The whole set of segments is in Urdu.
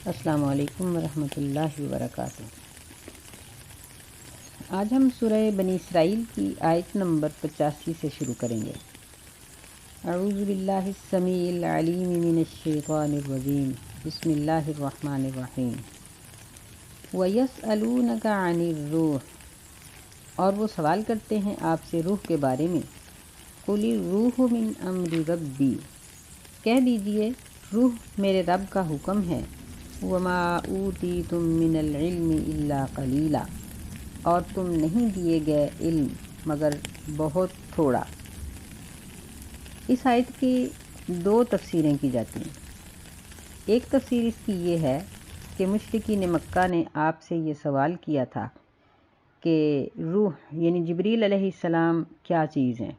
السلام علیکم ورحمۃ اللہ وبرکاتہ۔ آج ہم سورہ بنی اسرائیل کی آیت نمبر 85 سے شروع کریں گے۔ اعوذ باللہ السمیع العلیم من الشیطان الرجیم، بسم اللہ الرحمن الرحیم۔ وَيَسْأَلُونَكَ عَنِ الرُّوحِ، اور وہ سوال کرتے ہیں آپ سے روح کے بارے میں۔ قُلِ الرُّوحُ مِنْ أَمْرِ رَبِّي، کہہ دیجئے روح میرے رب کا حکم ہے۔ وَمَا أُوتِيتُم مِّنَ الْعِلْمِ إِلَّا قَلِيلًا، اور تم نہیں دیے گئے علم مگر بہت تھوڑا۔ اس آیت کی دو تفسیریں کی جاتی ہیں۔ ایک تفسیر اس کی یہ ہے کہ مشرکین مکہ نے آپ سے یہ سوال کیا تھا کہ روح یعنی جبریل علیہ السلام کیا چیز ہیں،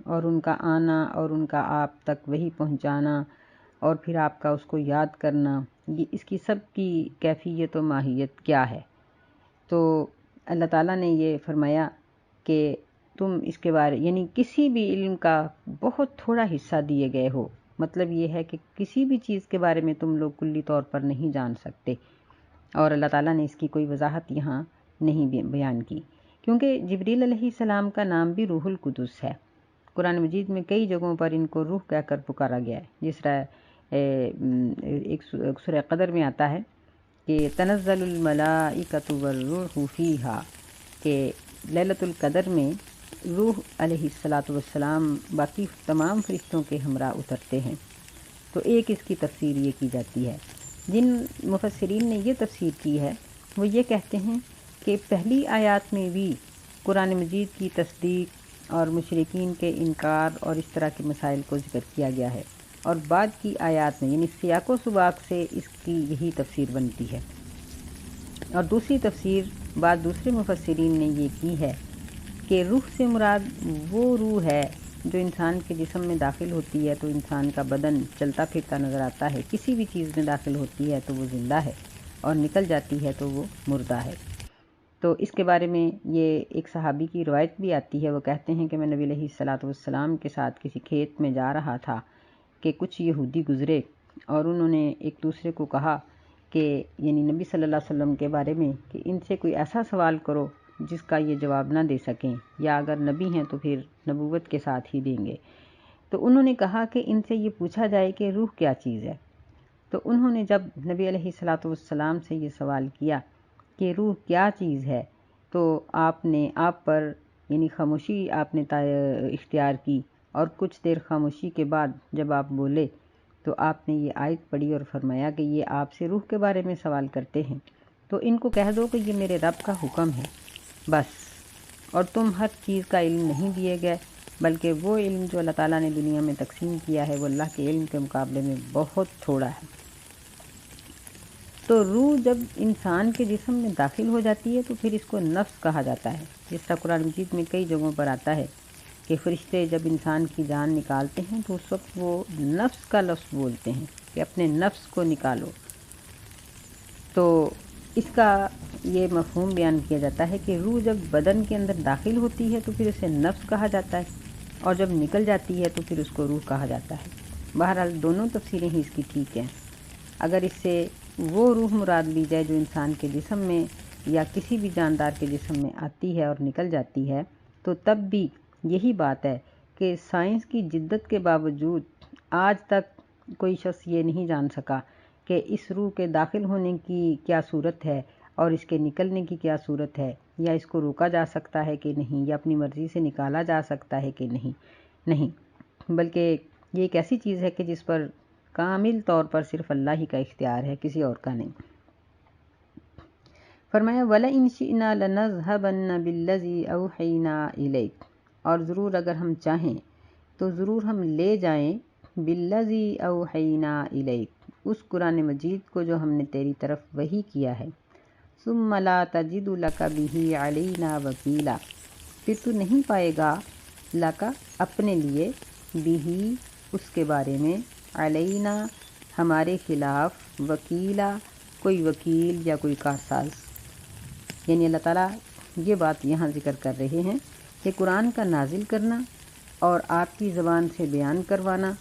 اور ان کا آنا اور ان کا آپ تک وحی پہنچانا اور پھر آپ کا اس کو یاد کرنا، یہ اس کی سب کی کیفیت و ماہیت کیا ہے۔ تو اللہ تعالیٰ نے یہ فرمایا کہ تم اس کے بارے یعنی کسی بھی علم کا بہت تھوڑا حصہ دیے گئے ہو، مطلب یہ ہے کہ کسی بھی چیز کے بارے میں تم لوگ کلی طور پر نہیں جان سکتے، اور اللہ تعالیٰ نے اس کی کوئی وضاحت یہاں نہیں بیان کی، کیونکہ جبریل علیہ السلام کا نام بھی روح القدس ہے۔ قرآن مجید میں کئی جگہوں پر ان کو روح کہہ کر پکارا گیا ہے، جس طرح ایک سورہ قدر میں آتا ہے کہ تنزل الملائکۃ والروح فیہا، کہ لیلۃ القدر میں روح علیہ السلام باقی تمام فرشتوں کے ہمراہ اترتے ہیں۔ تو ایک اس کی تفسیر یہ کی جاتی ہے۔ جن مفسرین نے یہ تفسیر کی ہے وہ یہ کہتے ہیں کہ پہلی آیات میں بھی قرآن مجید کی تصدیق اور مشرکین کے انکار اور اس طرح کے مسائل کو ذکر کیا گیا ہے، اور بعد کی آیات میں یعنی سیاق و سباق سے اس کی یہی تفسیر بنتی ہے۔ اور دوسری تفسیر بعد دوسرے مفسرین نے یہ کی ہے کہ روح سے مراد وہ روح ہے جو انسان کے جسم میں داخل ہوتی ہے تو انسان کا بدن چلتا پھرتا نظر آتا ہے، کسی بھی چیز میں داخل ہوتی ہے تو وہ زندہ ہے، اور نکل جاتی ہے تو وہ مردہ ہے۔ تو اس کے بارے میں یہ ایک صحابی کی روایت بھی آتی ہے، وہ کہتے ہیں کہ میں نبی علیہ السلام کے ساتھ کسی کھیت میں جا رہا تھا کہ کچھ یہودی گزرے، اور انہوں نے ایک دوسرے کو کہا کہ یعنی نبی صلی اللہ علیہ وسلم کے بارے میں کہ ان سے کوئی ایسا سوال کرو جس کا یہ جواب نہ دے سکیں، یا اگر نبی ہیں تو پھر نبوت کے ساتھ ہی دیں گے۔ تو انہوں نے کہا کہ ان سے یہ پوچھا جائے کہ روح کیا چیز ہے۔ تو انہوں نے جب نبی علیہ السلام سے یہ سوال کیا کہ روح کیا چیز ہے، تو آپ پر یعنی خاموشی آپ نے اختیار کی، اور کچھ دیر خاموشی کے بعد جب آپ بولے تو آپ نے یہ آیت پڑھی اور فرمایا کہ یہ آپ سے روح کے بارے میں سوال کرتے ہیں، تو ان کو کہہ دو کہ یہ میرے رب کا حکم ہے بس، اور تم ہر چیز کا علم نہیں دیے گئے، بلکہ وہ علم جو اللہ تعالیٰ نے دنیا میں تقسیم کیا ہے وہ اللہ کے علم کے مقابلے میں بہت تھوڑا ہے۔ تو روح جب انسان کے جسم میں داخل ہو جاتی ہے تو پھر اس کو نفس کہا جاتا ہے، جس طرح قرآن مجید میں کئی جگہوں پر آتا ہے کہ فرشتے جب انسان کی جان نکالتے ہیں تو اس وقت وہ نفس کا لفظ بولتے ہیں کہ اپنے نفس کو نکالو۔ تو اس کا یہ مفہوم بیان کیا جاتا ہے کہ روح جب بدن کے اندر داخل ہوتی ہے تو پھر اسے نفس کہا جاتا ہے، اور جب نکل جاتی ہے تو پھر اس کو روح کہا جاتا ہے۔ بہرحال دونوں تفسیریں ہی اس کی ٹھیک ہیں۔ اگر اس سے وہ روح مراد لی جائے جو انسان کے جسم میں یا کسی بھی جاندار کے جسم میں آتی ہے اور نکل جاتی ہے، تو تب بھی یہی بات ہے کہ سائنس کی جدت کے باوجود آج تک کوئی شخص یہ نہیں جان سکا کہ اس روح کے داخل ہونے کی کیا صورت ہے اور اس کے نکلنے کی کیا صورت ہے، یا اس کو روکا جا سکتا ہے کہ نہیں، یا اپنی مرضی سے نکالا جا سکتا ہے کہ نہیں، بلکہ یہ ایک ایسی چیز ہے کہ جس پر کامل طور پر صرف اللہ ہی کا اختیار ہے، کسی اور کا نہیں۔ فرمایا وَلَئِن شِئْنَا لَنَذْهَبَنَّ بِالَّذِي أَوْحَيْنَا إِلَيْكَ، اور ضرور اگر ہم چاہیں تو ضرور ہم لے جائیں بِالَّذِي أَوْحَيْنَا إِلَيْكَ، اس قرآن مجید کو جو ہم نے تیری طرف وحی کیا ہے، ثُمَّ لَا تَجِدُ لَكَ بِهِ عَلَيْنَا وَكِيلًا، پھر تو نہیں پائے گا لَكَ اپنے لیے بِهِ اس کے بارے میں علینا ہمارے خلاف وکیلا کوئی وکیل یا کوئی کارساز۔ یعنی اللہ تعالیٰ یہ بات یہاں ذکر کر رہے ہیں کہ قرآن کا نازل کرنا اور آپ کی زبان سے بیان کروانا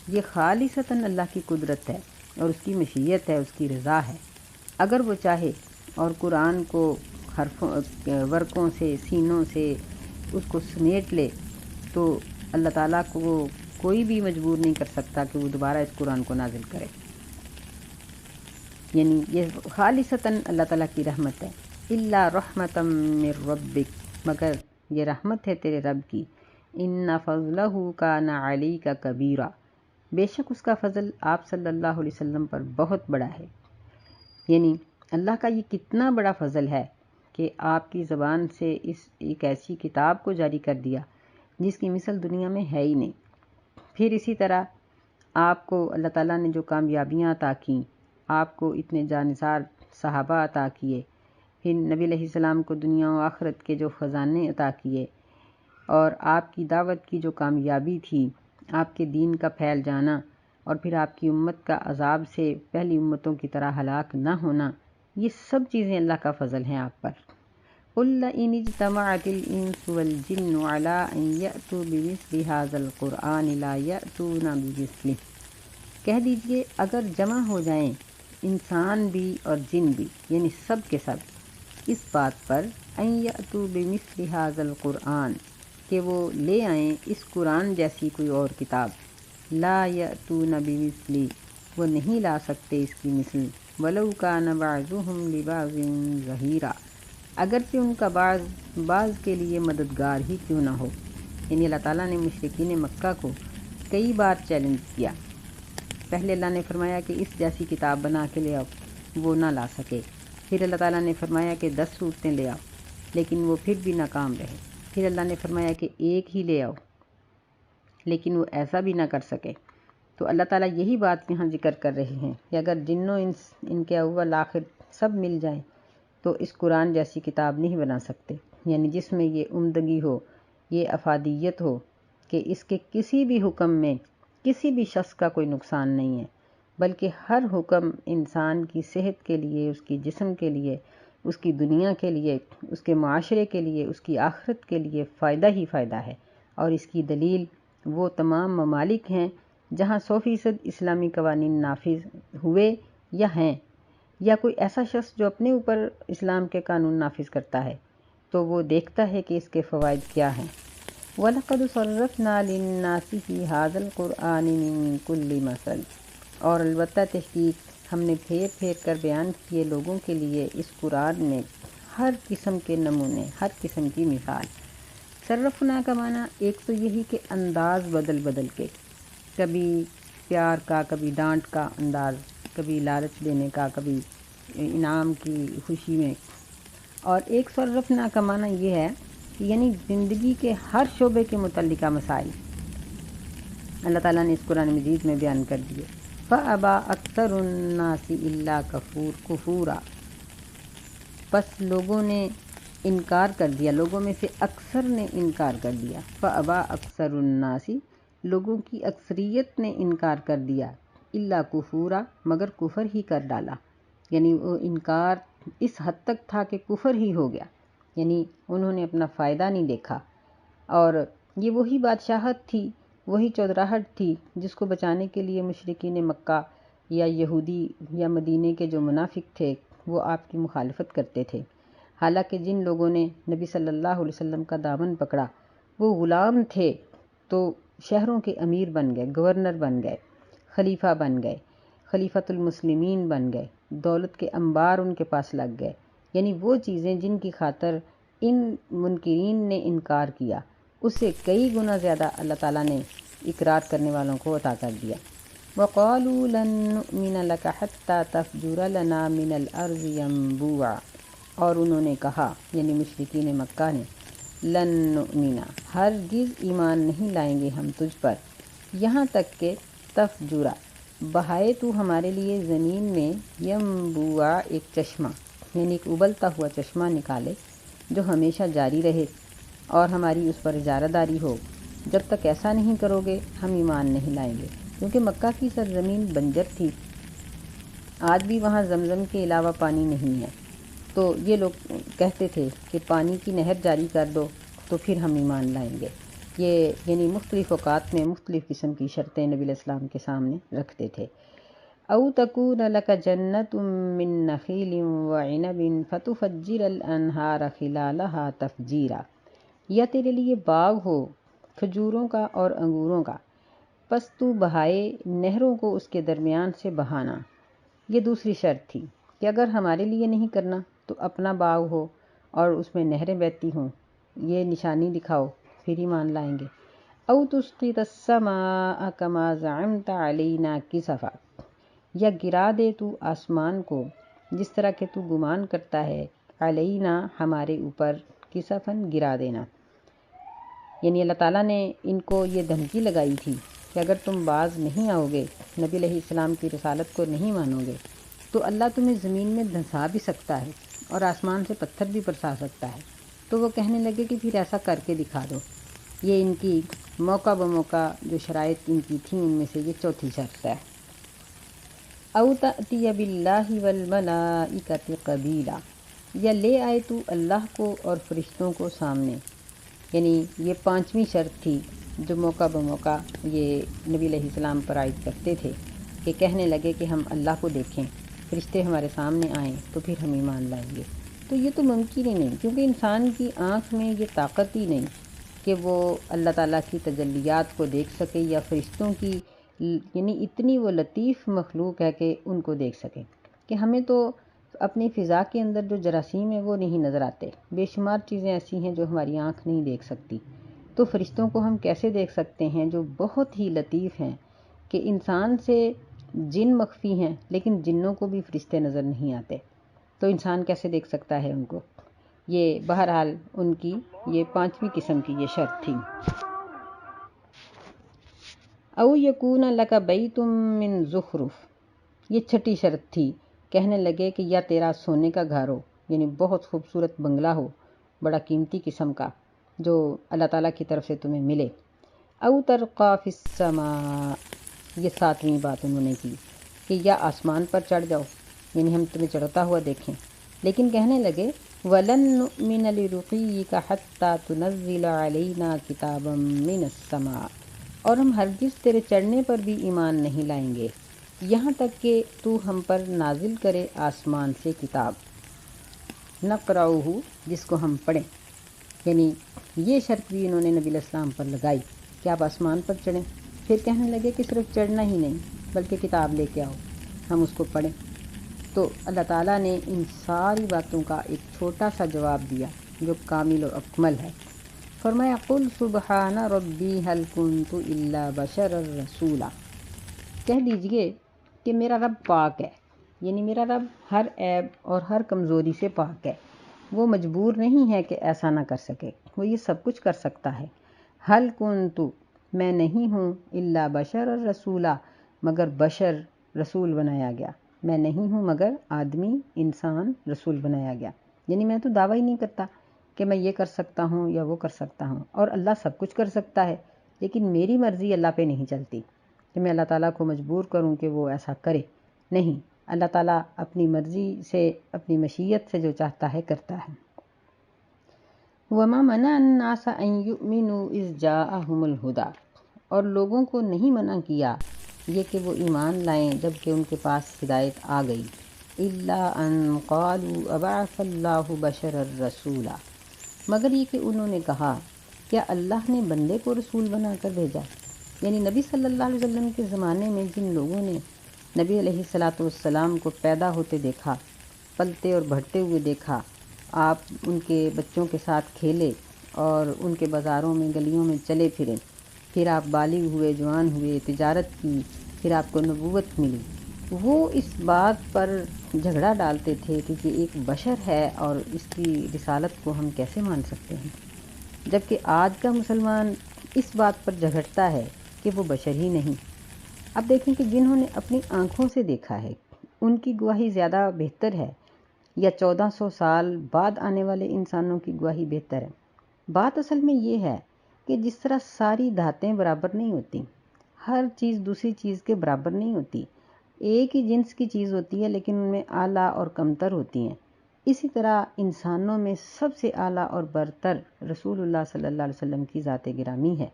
یہ خالصتاً اللہ کی قدرت ہے، اور اس کی مشیت ہے، اس کی رضا ہے، اگر وہ چاہے اور قرآن کو حرفوں ورقوں سے سینوں سے اس کو سمیٹ لے تو اللہ تعالیٰ کو کوئی بھی مجبور نہیں کر سکتا کہ وہ دوبارہ اس قرآن کو نازل کرے۔ یعنی یہ خالصتاً اللہ تعالیٰ کی رحمت ہے۔ الا رحمتم من ربک، مگر یہ رحمت ہے تیرے رب کی۔ ان فضلہ کان علیک کبیرا، بے شک اس کا فضل آپ صلی اللہ علیہ وسلم پر بہت بڑا ہے۔ یعنی اللہ کا یہ کتنا بڑا فضل ہے کہ آپ کی زبان سے ایک ایسی کتاب کو جاری کر دیا جس کی مثل دنیا میں ہے ہی نہیں۔ پھر اسی طرح آپ کو اللہ تعالیٰ نے جو کامیابیاں عطا کیں، آپ کو اتنے جانثار صحابہ عطا کیے، پھر نبی علیہ السلام کو دنیا و آخرت کے جو خزانے عطا کیے، اور آپ کی دعوت کی جو کامیابی تھی، آپ کے دین کا پھیل جانا، اور پھر آپ کی امت کا عذاب سے پہلی امتوں کی طرح ہلاک نہ ہونا، یہ سب چیزیں اللہ کا فضل ہیں آپ پر۔ قُلْ لَئِنِ اجْتَمَعَتِ الْإِنسُ وَالْجِنُّ عَلَىٰ أَن يَأْتُوا بِمِثْلِ هَٰذَا الْقُرْآنِ لَا يَأْتُونَ بِمِثْلِهِ، کہہ دیجئے اگر جمع ہو جائیں انسان بھی اور جن بھی، یعنی سب کے سب، اس بات پر ان یأتوا بمثل هذا القرآن، کہ وہ لے آئیں اس قرآن جیسی کوئی اور کتاب، لا یأتون بمثلی، وہ نہیں لا سکتے اس کی مثل، ولو کان بعضهم لبعض ظہیرا، اگرچہ ان کا بعض کے لیے مددگار ہی کیوں نہ ہو۔ یعنی اللہ تعالیٰ نے مشرکین مکہ کو کئی بار چیلنج کیا۔ پہلے اللہ نے فرمایا کہ اس جیسی کتاب بنا کے لے آؤ، وہ نہ لا سکے۔ پھر اللہ تعالیٰ نے فرمایا کہ 10 صورتیں لے آؤ، لیکن وہ پھر بھی ناکام رہے۔ پھر اللہ نے فرمایا کہ ایک ہی لے آؤ، لیکن وہ ایسا بھی نہ کر سکے۔ تو اللہ تعالیٰ یہی بات یہاں ذکر کر رہے ہیں کہ اگر جن و انس ان کے اول آخر سب مل جائیں تو اس قرآن جیسی کتاب نہیں بنا سکتے، یعنی جس میں یہ عمدگی ہو، یہ افادیت ہو کہ اس کے کسی بھی حکم میں کسی بھی شخص کا کوئی نقصان نہیں ہے، بلکہ ہر حکم انسان کی صحت کے لیے، اس کی جسم کے لیے، اس کی دنیا کے لیے، اس کے معاشرے کے لیے، اس کی آخرت کے لیے فائدہ ہی فائدہ ہے۔ اور اس کی دلیل وہ تمام ممالک ہیں جہاں 100% اسلامی قوانین نافذ ہوئے یا ہیں، یا کوئی ایسا شخص جو اپنے اوپر اسلام کے قانون نافذ کرتا ہے تو وہ دیکھتا ہے کہ اس کے فوائد کیا ہیں۔ وَلَقَدْ صَرَّفْنَا لِلنَّاسِ فِي هَٰذَا الْقُرْآنِ مِن كُلِّ مَثَلٍ، اور البتہ تحقیق ہم نے پھیر پھیر کر بیان کیے لوگوں کے لیے اس قرآن میں ہر قسم کے نمونے، ہر قسم کی مثال۔ صرفنا کا معنی ایک تو یہی کہ انداز بدل بدل کے، کبھی پیار کا، کبھی ڈانٹ کا انداز، کبھی لالچ دینے کا، کبھی انعام کی خوشی میں۔ اور ایک صرفنا کا معنی یہ ہے کہ یعنی زندگی کے ہر شعبے کے متعلقہ مسائل اللہ تعالیٰ نے اس قرآن مجید میں بیان کر دیے۔ فَأَبَىٰ أَكْثَرُ النَّاسِ إِلَّا كُفُورًا، بس لوگوں نے انکار کر دیا، لوگوں میں سے اکثر نے انکار کر دیا۔ فَأَبَىٰ أَكْثَرُ النَّاسِ، لوگوں کی اکثریت نے انکار کر دیا، إِلَّا كُفُورًا، مگر کفر ہی کر ڈالا۔ یعنی وہ انکار اس حد تک تھا کہ کفر ہی ہو گیا، یعنی انہوں نے اپنا فائدہ نہیں دیکھا۔ اور یہ وہی بادشاہت تھی، وہی چودراہٹ تھی جس کو بچانے کے لیے مشرکین مکہ یا یہودی یا مدینے کے جو منافق تھے وہ آپ کی مخالفت کرتے تھے۔ حالانکہ جن لوگوں نے نبی صلی اللہ علیہ وسلم کا دامن پکڑا وہ غلام تھے تو شہروں کے امیر بن گئے، گورنر بن گئے، خلیفہ بن گئے، خلیفۃ المسلمین بن گئے، دولت کے انبار ان کے پاس لگ گئے۔ یعنی وہ چیزیں جن کی خاطر ان منکرین نے انکار کیا، اس سے کئی گنا زیادہ اللہ تعالیٰ نے اقرار کرنے والوں کو عطا کر دیا۔ وَقَالُوا لَن نُّؤْمِنَ لَكَ حَتَّىٰ تَفْجُرَ لَنَا مِنَ الْأَرْضِ يَنبُوعًا، اور انہوں نے کہا، یعنی مشرکین مکہ نے، لن نؤمنا، ہرگز ایمان نہیں لائیں گے ہم تجھ پر، یہاں تک کہ تفجرا، بہائے تو ہمارے لیے زمین میں، ینبوعا، ایک چشمہ، یعنی ایک ابلتا ہوا چشمہ نکالے جو ہمیشہ جاری رہے اور ہماری اس پر اجارہ داری ہو۔ جب تک ایسا نہیں کرو گے ہم ایمان نہیں لائیں گے، کیونکہ مکہ کی سرزمین بنجر تھی، آج بھی وہاں زمزم کے علاوہ پانی نہیں ہے۔ تو یہ لوگ کہتے تھے کہ پانی کی نہر جاری کر دو تو پھر ہم ایمان لائیں گے۔ یہ یعنی مختلف اوقات میں مختلف قسم کی شرطیں نبی علیہ السلام کے سامنے رکھتے تھے۔ او تکون لک جنت من نخیل وعنب فتفجر الانہار خلالہا تفجیرا، یا تیرے لیے باغ ہو کھجوروں کا اور انگوروں کا، پس تو بہائے نہروں کو اس کے درمیان سے بہانا۔ یہ دوسری شرط تھی کہ اگر ہمارے لیے نہیں کرنا تو اپنا باغ ہو اور اس میں نہریں بہتی ہوں، یہ نشانی دکھاؤ، پھر ہی مان لائیں گے۔ او تسقط السماء کما زعمت علینا کسفا، یا گرا دے تو آسمان کو جس طرح کہ تو گمان کرتا ہے، علینا ہمارے اوپر، کسفن گرا دینا۔ یعنی اللہ تعالیٰ نے ان کو یہ دھمکی لگائی تھی کہ اگر تم باز نہیں آؤ گے، نبی علیہ السلام کی رسالت کو نہیں مانو گے، تو اللہ تمہیں زمین میں دھنسا بھی سکتا ہے اور آسمان سے پتھر بھی برسا سکتا ہے۔ تو وہ کہنے لگے کہ پھر ایسا کر کے دکھا دو۔ یہ ان کی موقع بموقع جو شرائط ان کی تھیں ان میں سے یہ چوتھی شرط ہے۔ او تأتی باللہ والملائکۃ قبیلا، یا لے آئے تو اللہ کو اور فرشتوں کو سامنے۔ یعنی یہ پانچویں شرط تھی جو موقع بموقع یہ نبی علیہ السلام پر عائد کرتے تھے کہ کہنے لگے کہ ہم اللہ کو دیکھیں، فرشتے ہمارے سامنے آئیں تو پھر ہم ایمان لائیں گے۔ تو یہ تو ممکن ہی نہیں، کیونکہ انسان کی آنکھ میں یہ طاقت ہی نہیں کہ وہ اللہ تعالیٰ کی تجلیات کو دیکھ سکے، یا فرشتوں کی یعنی اتنی وہ لطیف مخلوق ہے کہ ان کو دیکھ سکے، کہ ہمیں تو اپنی فضا کے اندر جو جراثیم ہیں وہ نہیں نظر آتے، بے شمار چیزیں ایسی ہیں جو ہماری آنکھ نہیں دیکھ سکتی، تو فرشتوں کو ہم کیسے دیکھ سکتے ہیں جو بہت ہی لطیف ہیں، کہ انسان سے جن مخفی ہیں لیکن جنوں کو بھی فرشتے نظر نہیں آتے، تو انسان کیسے دیکھ سکتا ہے ان کو۔ یہ بہرحال ان کی یہ پانچویں قسم کی یہ شرط تھی۔ او یکون لک بیت من زخرف، یہ چھٹی شرط تھی، کہنے لگے کہ یا تیرا سونے کا گھر ہو، یعنی بہت خوبصورت بنگلہ ہو، بڑا قیمتی قسم کا، جو اللہ تعالیٰ کی طرف سے تمہیں ملے۔ او ترقی فی السماء، یہ ساتویں بات انہوں نے کی کہ یا آسمان پر چڑھ جاؤ، یعنی ہم تمہیں چڑھتا ہوا دیکھیں، لیکن کہنے لگے وَلَن نُؤْمِنَ لِرُقِيِّكَ حَتَّى تُنَزِّلَ عَلَيْنَا كِتَابًا مِّنَ السَّمَاءِ، اور ہم ہرگز تیرے چڑھنے پر بھی ایمان نہیں لائیں گے یہاں تک کہ تو ہم پر نازل کرے آسمان سے کتاب، نقرأہ، جس کو ہم پڑھیں۔ یعنی یہ شرط بھی انہوں نے نبی علیہ السلام پر لگائی کہ آپ آسمان پر چڑھیں، پھر کہنے لگے کہ صرف چڑھنا ہی نہیں بلکہ کتاب لے کے آؤ، ہم اس کو پڑھیں۔ تو اللہ تعالیٰ نے ان ساری باتوں کا ایک چھوٹا سا جواب دیا جو کامل اور اکمل ہے۔ فرمایا قل سبحان ربی هل کنت الا بشرا رسولا، کہہ دیجئے کہ میرا رب پاک ہے، یعنی میرا رب ہر عیب اور ہر کمزوری سے پاک ہے، وہ مجبور نہیں ہے کہ ایسا نہ کر سکے، وہ یہ سب کچھ کر سکتا ہے۔ هل کنت، میں نہیں ہوں، الا بشرا رسولا، مگر بشر، رسول بنایا گیا، میں نہیں ہوں مگر آدمی، انسان، رسول بنایا گیا، یعنی میں تو دعویٰ ہی نہیں کرتا کہ میں یہ کر سکتا ہوں یا وہ کر سکتا ہوں، اور اللہ سب کچھ کر سکتا ہے، لیکن میری مرضی اللہ پہ نہیں چلتی کہ میں اللہ تعالیٰ کو مجبور کروں کہ وہ ایسا کرے، نہیں، اللہ تعالیٰ اپنی مرضی سے، اپنی مشیت سے جو چاہتا ہے کرتا ہے۔ وَمَا مَنَعَ النَّاسَ أَن يُؤْمِنُوا إِذْ جَاءَهُمُ الْهُدَىٰ، اور لوگوں کو نہیں منع کیا یہ کہ وہ ایمان لائیں جب کہ ان کے پاس ہدایت آ گئی، إِلَّا أَن قَالُوا أَبَعَثَ اللَّهُ بَشَرًا رَّسُولًا، مگر یہ کہ انہوں نے کہا کیا اللہ نے بندے کو رسول بنا کر بھیجا؟ یعنی نبی صلی اللہ علیہ وسلم کے زمانے میں جن لوگوں نے نبی علیہ الصلاۃ والسلام کو پیدا ہوتے دیکھا، پلتے اور بڑھتے ہوئے دیکھا، آپ ان کے بچوں کے ساتھ کھیلے اور ان کے بازاروں میں گلیوں میں چلے پھرے، پھر آپ بالغ ہوئے، جوان ہوئے، تجارت کی، پھر آپ کو نبوت ملی، وہ اس بات پر جھگڑا ڈالتے تھے کہ یہ ایک بشر ہے اور اس کی رسالت کو ہم کیسے مان سکتے ہیں، جبکہ آج کا مسلمان اس بات پر جھگڑتا ہے کہ وہ بشر ہی نہیں۔ اب دیکھیں کہ جنہوں نے اپنی آنکھوں سے دیکھا ہے ان کی گواہی زیادہ بہتر ہے یا 1400 سال بعد آنے والے انسانوں کی گواہی بہتر ہے؟ بات اصل میں یہ ہے کہ جس طرح ساری دھاتیں برابر نہیں ہوتی، ہر چیز دوسری چیز کے برابر نہیں ہوتی، ایک ہی جنس کی چیز ہوتی ہے لیکن ان میں اعلیٰ اور کمتر ہوتی ہیں، اسی طرح انسانوں میں سب سے اعلیٰ اور برتر رسول اللہ صلی اللہ علیہ وسلم کی ذات گرامی ہے،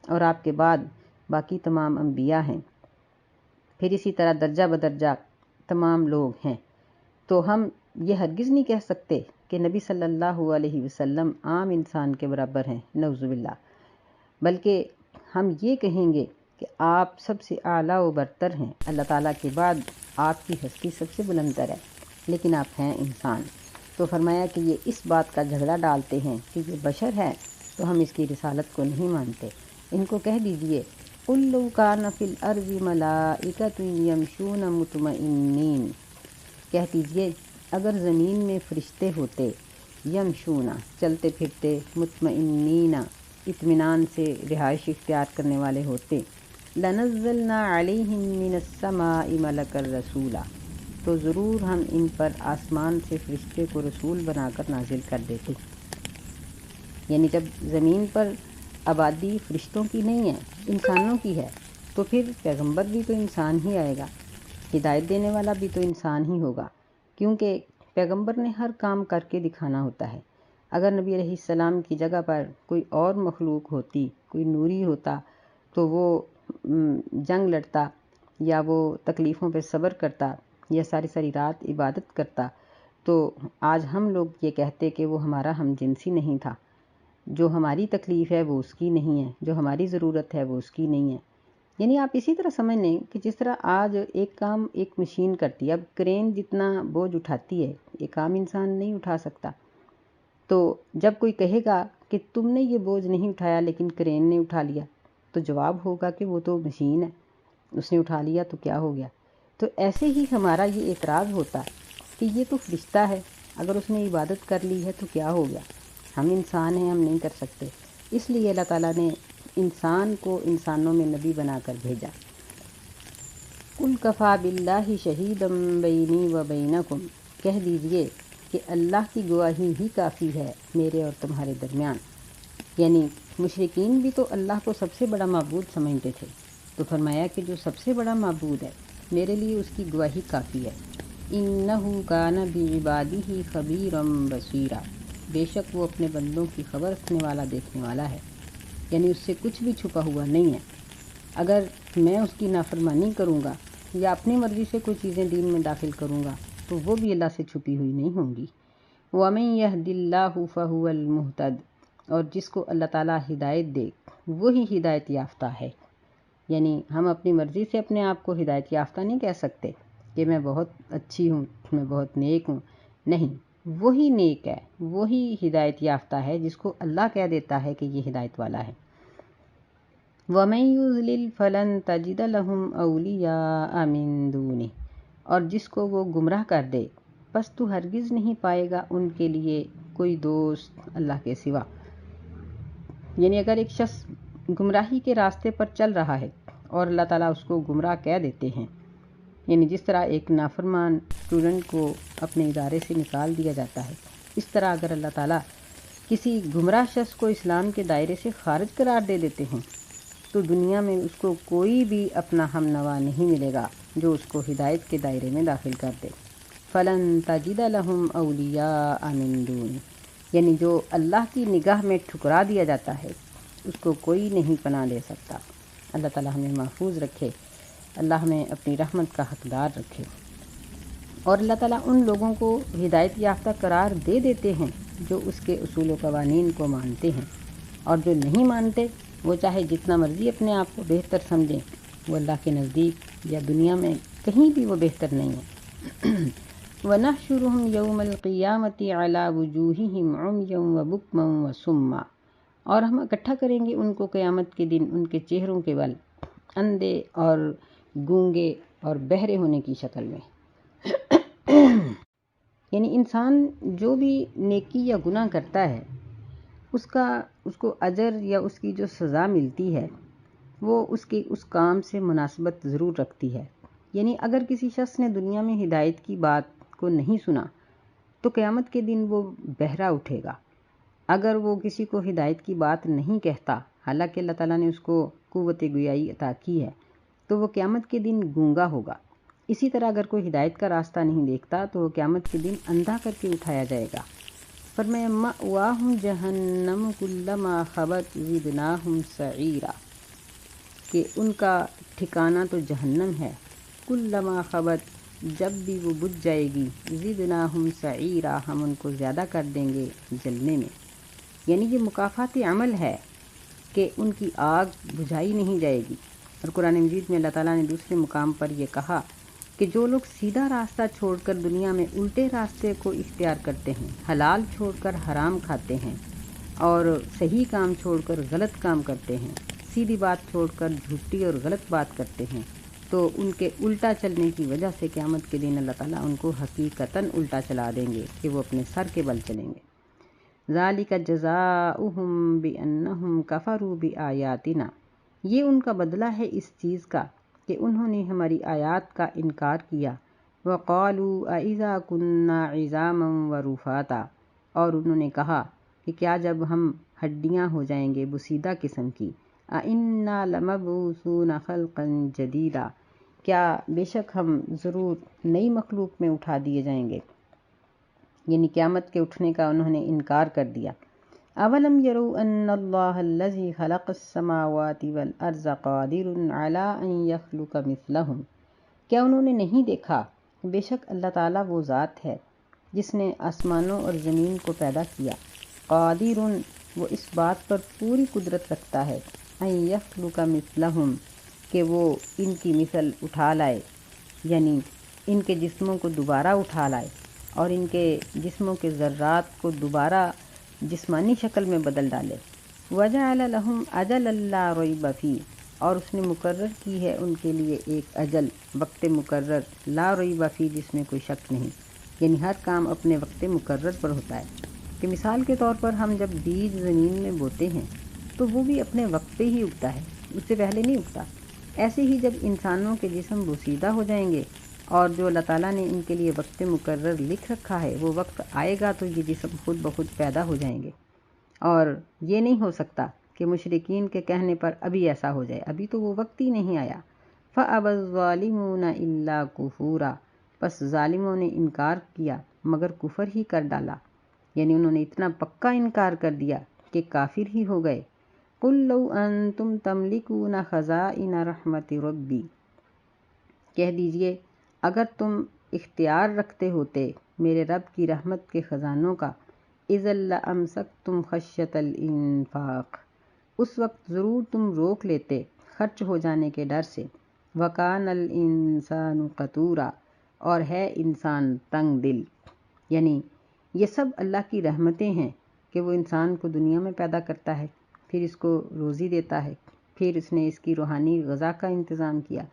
اور آپ کے بعد باقی تمام انبیاء ہیں۔ پھر اسی طرح درجہ بدرجہ تمام لوگ ہیں۔ تو ہم یہ ہرگز نہیں کہہ سکتے کہ نبی صلی اللہ علیہ وسلم عام انسان کے برابر ہیں، نعوذ باللہ، بلکہ ہم یہ کہیں گے کہ آپ سب سے اعلیٰ و برتر ہیں، اللہ تعالیٰ کے بعد آپ کی ہستی سب سے بلندر ہے، لیکن آپ ہیں انسان۔ تو فرمایا کہ یہ اس بات کا جھگڑا ڈالتے ہیں کہ یہ بشر ہے تو ہم اس کی رسالت کو نہیں مانتے۔ ان کو کہہ دیجئے قُل لَوْ كَانَ فِي الْأَرْضِ مَلَائِكَةٌ يَمْشُونَ مُطْمَئِنِّينَ، کہہ دیجئے اگر زمین میں فرشتے ہوتے، یمشون چلتے پھرتے، مطمئنین اطمینان سے رہائش اختیار کرنے والے ہوتے، لَنَزَّلْنَا عَلَيْهِم مِّنَ السَّمَاءِ مَلَكًا رَسُولًا، تو ضرور ہم ان پر آسمان سے فرشتے کو رسول بنا کر نازل کر دیتے۔ یعنی جب زمین پر آبادی فرشتوں کی نہیں ہے، انسانوں کی ہے، تو پھر پیغمبر بھی تو انسان ہی آئے گا، ہدایت دینے والا بھی تو انسان ہی ہوگا، کیونکہ پیغمبر نے ہر کام کر کے دکھانا ہوتا ہے۔ اگر نبی علیہ السلام کی جگہ پر کوئی اور مخلوق ہوتی، کوئی نوری ہوتا، تو وہ جنگ لڑتا یا وہ تکلیفوں پہ صبر کرتا یا ساری ساری رات عبادت کرتا، تو آج ہم لوگ یہ کہتے کہ وہ ہمارا ہم جنسی نہیں تھا، جو ہماری تکلیف ہے وہ اس کی نہیں ہے، جو ہماری ضرورت ہے وہ اس کی نہیں ہے۔ یعنی آپ اسی طرح سمجھ لیں کہ جس طرح آج ایک کام ایک مشین کرتی ہے، اب کرین جتنا بوجھ اٹھاتی ہے ایک عام انسان نہیں اٹھا سکتا، تو جب کوئی کہے گا کہ تم نے یہ بوجھ نہیں اٹھایا لیکن کرین نے اٹھا لیا، تو جواب ہوگا کہ وہ تو مشین ہے، اس نے اٹھا لیا تو کیا ہو گیا۔ تو ایسے ہی ہمارا یہ اعتراض ہوتا کہ یہ تو فرشتہ ہے، اگر اس نے عبادت کر لی ہے تو کیا ہو گیا، ہم انسان ہیں، ہم نہیں کر سکتے۔ اس لیے اللہ تعالیٰ نے انسان کو انسانوں میں نبی بنا کر بھیجا۔ قُلْ كَفَىٰ بِاللَّهِ شَهِيدًا بَيْنِي وَبَيْنَكُمْ، کہہ دیجئے کہ اللہ کی گواہی ہی کافی ہے میرے اور تمہارے درمیان۔ یعنی مشرکین بھی تو اللہ کو سب سے بڑا معبود سمجھتے تھے، تو فرمایا کہ جو سب سے بڑا معبود ہے میرے لیے اس کی گواہی کافی ہے۔ إِنَّهُ كَانَ بِعِبَادِهِ خَبِيرًا بَصِيرًا، بے شک وہ اپنے بندوں کی خبر رکھنے والا، دیکھنے والا ہے، یعنی اس سے کچھ بھی چھپا ہوا نہیں ہے۔ اگر میں اس کی نافرمانی کروں گا یا اپنی مرضی سے کوئی چیزیں دین میں داخل کروں گا تو وہ بھی اللہ سے چھپی ہوئی نہیں ہوں گی۔ وَمَن يَهْدِ اللَّهُ فَهُوَ الْمُهْتَدِ، اور جس کو اللہ تعالیٰ ہدایت دے وہی ہدایت یافتہ ہے۔ یعنی ہم اپنی مرضی سے اپنے آپ کو ہدایت یافتہ نہیں کہہ سکتے کہ میں بہت اچھی ہوں، میں بہت نیک ہوں، نہیں، وہی نیک ہے، وہی ہدایت یافتہ ہے جس کو اللہ کہہ دیتا ہے کہ یہ ہدایت والا ہے۔ وَمَن يُضْلِلْ فَلَن تَجِدَ لَهُمْ أَوْلِيَاءَ مِن دُونِهِ، اور جس کو وہ گمراہ کر دے پس تو ہرگز نہیں پائے گا ان کے لیے کوئی دوست اللہ کے سوا۔ یعنی اگر ایک شخص گمراہی کے راستے پر چل رہا ہے اور اللہ تعالیٰ اس کو گمراہ کہہ دیتے ہیں، یعنی جس طرح ایک نافرمان اسٹوڈنٹ کو اپنے ادارے سے نکال دیا جاتا ہے، اس طرح اگر اللہ تعالیٰ کسی گمراہ شخص کو اسلام کے دائرے سے خارج قرار دے دیتے ہیں تو دنیا میں اس کو کوئی بھی اپنا ہم نوا نہیں ملے گا جو اس کو ہدایت کے دائرے میں داخل کر دے۔ فَلَن تَجِدَ لَهُمْ أَوْلِيَاءَ مِن دُونِهِ، یعنی جو اللہ کی نگاہ میں ٹھکرا دیا جاتا ہے اس کو کوئی نہیں پناہ دے سکتا۔ اللہ تعالیٰ ہمیں محفوظ رکھے، اللہ ہمیں اپنی رحمت کا حقدار رکھے۔ اور اللہ تعالیٰ ان لوگوں کو ہدایت یافتہ قرار دے دیتے ہیں جو اس کے اصول و قوانین کو مانتے ہیں، اور جو نہیں مانتے وہ چاہے جتنا مرضی اپنے آپ کو بہتر سمجھیں، وہ اللہ کے نزدیک یا دنیا میں کہیں بھی وہ بہتر نہیں ہے۔ وَنَحْشُرُهُمْ يَوْمَ الْقِيَامَةِ عَلَى وُجُوهِهِمْ عُمْيًا وَبُكْمًا وَصُمًّا، اور ہم اکٹھا کریں گے ان کو قیامت کے دن ان کے چہروں کے بل اندھے اور گونگے اور بہرے ہونے کی شکل میں۔ یعنی انسان جو بھی نیکی یا گناہ کرتا ہے اس کو اجر یا اس کی جو سزا ملتی ہے وہ اس کام سے مناسبت ضرور رکھتی ہے۔ یعنی اگر کسی شخص نے دنیا میں ہدایت کی بات کو نہیں سنا تو قیامت کے دن وہ بہرا اٹھے گا۔ اگر وہ کسی کو ہدایت کی بات نہیں کہتا، حالانکہ اللہ تعالیٰ نے اس کو قوت گویائی عطا کی ہے، تو وہ قیامت کے دن گونگا ہوگا۔ اسی طرح اگر کوئی ہدایت کا راستہ نہیں دیکھتا تو وہ قیامت کے دن اندھا کر کے اٹھایا جائے گا۔ فرمایا مَأْوَاهُمْ جَهَنَّمُ كُلَّمَا خَبَتْ زِدْنَاهُمْ سَعِيرًا، کہ ان کا ٹھکانہ تو جہنم ہے، کلما خبت جب بھی وہ بجھ جائے گی زدناہم سعیرا ہم ان کو زیادہ کر دیں گے جلنے میں۔ یعنی یہ مکافات عمل ہے کہ ان کی آگ بجھائی نہیں جائے گی۔ اور قرآن مجید میں اللہ تعالیٰ نے دوسرے مقام پر یہ کہا کہ جو لوگ سیدھا راستہ چھوڑ کر دنیا میں الٹے راستے کو اختیار کرتے ہیں، حلال چھوڑ کر حرام کھاتے ہیں اور صحیح کام چھوڑ کر غلط کام کرتے ہیں، سیدھی بات چھوڑ کر جھوٹی اور غلط بات کرتے ہیں، تو ان کے الٹا چلنے کی وجہ سے قیامت کے دن اللہ تعالیٰ ان کو حقیقتاً الٹا چلا دیں گے کہ وہ اپنے سر کے بل چلیں گے۔ ذالک جزاؤہم بانہم کفروا بآیاتنا، یہ ان کا بدلہ ہے اس چیز کا کہ انہوں نے ہماری آیات کا انکار کیا۔ وقالوا اذا كنا عظاما ورفاتا، اور انہوں نے کہا کہ کیا جب ہم ہڈیاں ہو جائیں گے بسیدہ قسم کی، انا لمبعوثون خلقا جدیدا، کیا بے شک ہم ضرور نئی مخلوق میں اٹھا دیے جائیں گے، یعنی قیامت کے اٹھنے کا انہوں نے انکار کر دیا۔ اولم یروا ان اللہ الذی خلق السماوات والارض قادر علی ان یخلق مثلہم، کیا انہوں نے نہیں دیکھا بے شک اللہ تعالیٰ وہ ذات ہے جس نے آسمانوں اور زمین کو پیدا کیا، قادر وہ اس بات پر پوری قدرت رکھتا ہے، ان یخلق مثلہم کہ وہ ان کی مثل اٹھا لائے، یعنی ان کے جسموں کو دوبارہ اٹھا لائے اور ان کے جسموں کے ذرات کو دوبارہ جسمانی شکل میں بدل ڈالے۔ وَجَعَلَ لَهُمْ أَجَلًا لَا رَيْبَ فِيهِ، اور اس نے مقرر کی ہے ان کے لیے ایک اجل، وقت مقرر، لا ریب فیہ جس میں کوئی شک نہیں، یعنی ہر کام اپنے وقت مقرر پر ہوتا ہے۔ کہ مثال کے طور پر ہم جب بیج زمین میں بوتے ہیں تو وہ بھی اپنے وقت پہ ہی اگتا ہے، اس سے پہلے نہیں اگتا۔ ایسے ہی جب انسانوں کے جسم بوسیدہ ہو جائیں گے اور جو اللہ تعالیٰ نے ان کے لیے وقت مقرر لکھ رکھا ہے وہ وقت آئے گا تو یہ جسم خود بخود پیدا ہو جائیں گے۔ اور یہ نہیں ہو سکتا کہ مشرکین کے کہنے پر ابھی ایسا ہو جائے، ابھی تو وہ وقت ہی نہیں آیا۔ فَأَبَى الظَّالِمُونَ إِلَّا كُفُورًا، پس ظالموں نے انکار کیا مگر کفر ہی کر ڈالا، یعنی انہوں نے اتنا پکا انکار کر دیا کہ کافر ہی ہو گئے۔ قُل لَّوْ أَنتُمْ تَمْلِكُونَ خَزَائِنَ رَحْمَتِ رَبِّي، کہہ دیجئے اگر تم اختیار رکھتے ہوتے میرے رب کی رحمت کے خزانوں کا، اذا لامسکتم خشیۃ الانفاق، اس وقت ضرور تم روک لیتے خرچ ہو جانے کے ڈر سے، وکان الانسان قتورا، اور ہے انسان تنگ دل۔ یعنی یہ سب اللہ کی رحمتیں ہیں کہ وہ انسان کو دنیا میں پیدا کرتا ہے، پھر اس کو روزی دیتا ہے، پھر اس نے اس کی روحانی غذا کا انتظام کیا،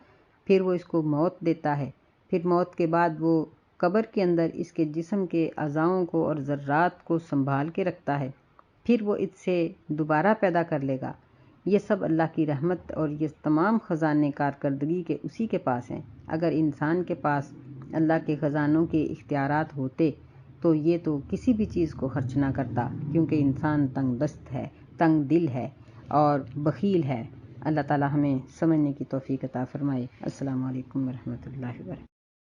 پھر وہ اس کو موت دیتا ہے، پھر موت کے بعد وہ قبر کے اندر اس کے جسم کے اعضاؤں کو اور ذرات کو سنبھال کے رکھتا ہے، پھر وہ اس سے دوبارہ پیدا کر لے گا۔ یہ سب اللہ کی رحمت اور یہ تمام خزانے کارکردگی کے اسی کے پاس ہیں۔ اگر انسان کے پاس اللہ کے خزانوں کے اختیارات ہوتے تو یہ تو کسی بھی چیز کو خرچ نہ کرتا، کیونکہ انسان تنگ دست ہے، تنگ دل ہے اور بخیل ہے۔ اللہ تعالی ہمیں سمجھنے کی توفیق عطا فرمائے۔ السلام علیکم ورحمۃ اللہ وبرکاتہ۔